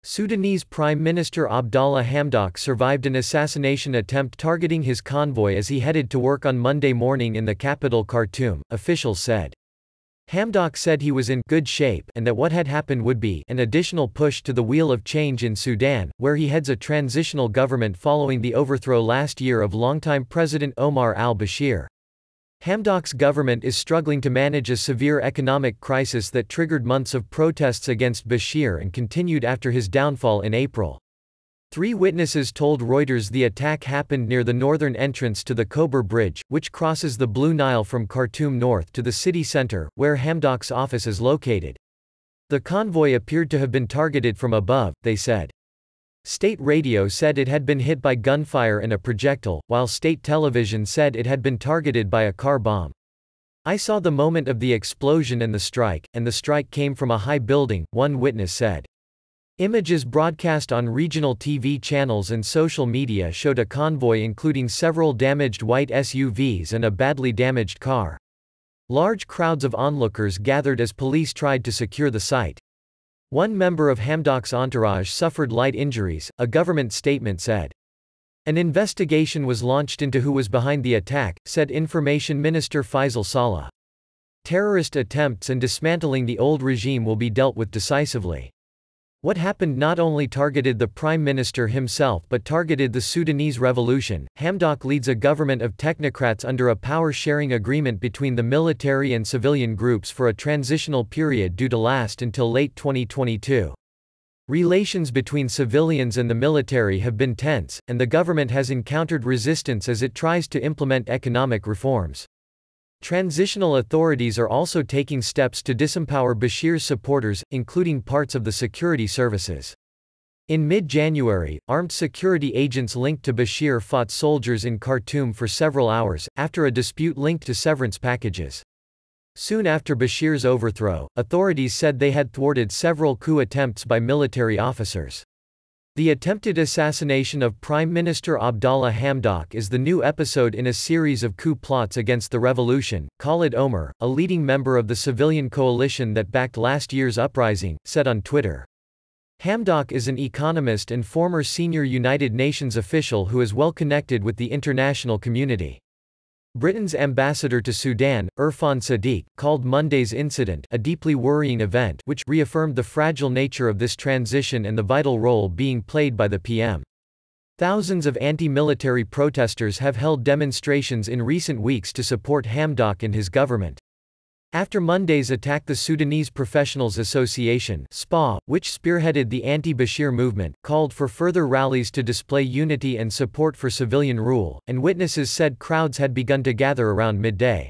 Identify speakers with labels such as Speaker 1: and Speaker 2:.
Speaker 1: Sudanese Prime Minister Abdallah Hamdok survived an assassination attempt targeting his convoy as he headed to work on Monday morning in the capital Khartoum, officials said. Hamdok said he was in good shape and that what had happened would be an additional push to the wheel of change in Sudan, where he heads a transitional government following the overthrow last year of longtime President Omar al-Bashir. Hamdok's government is struggling to manage a severe economic crisis that triggered months of protests against Bashir and continued after his downfall in April. 3 witnesses told Reuters the attack happened near the northern entrance to the Kober Bridge, which crosses the Blue Nile from Khartoum north to the city center, where Hamdok's office is located. The convoy appeared to have been targeted from above, they said. State radio said it had been hit by gunfire and a projectile, while state television said it had been targeted by a car bomb. "I saw the moment of the explosion and the strike came from a high building," one witness said. Images broadcast on regional TV channels and social media showed a convoy including several damaged white SUVs and a badly damaged car. Large crowds of onlookers gathered as police tried to secure the site. One member of Hamdok's entourage suffered light injuries, a government statement said. An investigation was launched into who was behind the attack, said Information Minister Faisal Saleh. Terrorist attempts and dismantling the old regime will be dealt with decisively. What happened not only targeted the Prime Minister himself but targeted the Sudanese revolution. Hamdok leads a government of technocrats under a power-sharing agreement between the military and civilian groups for a transitional period due to last until late 2022. Relations between civilians and the military have been tense, and the government has encountered resistance as it tries to implement economic reforms. Transitional authorities are also taking steps to disempower Bashir's supporters, including parts of the security services. In mid-January, armed security agents linked to Bashir fought soldiers in Khartoum for several hours, after a dispute linked to severance packages. Soon after Bashir's overthrow, authorities said they had thwarted several coup attempts by military officers. The attempted assassination of Prime Minister Abdallah Hamdok is the new episode in a series of coup plots against the revolution. Khalid Omar, a leading member of the civilian coalition that backed last year's uprising, said on Twitter. Hamdok is an economist and former senior United Nations official who is well connected with the international community. Britain's ambassador to Sudan, Irfan Sadiq, called Monday's incident a deeply worrying event which reaffirmed the fragile nature of this transition and the vital role being played by the PM. Thousands of anti-military protesters have held demonstrations in recent weeks to support Hamdok and his government. After Monday's attack, the Sudanese Professionals Association (SPA), which spearheaded the anti-Bashir movement, called for further rallies to display unity and support for civilian rule, and witnesses said crowds had begun to gather around midday.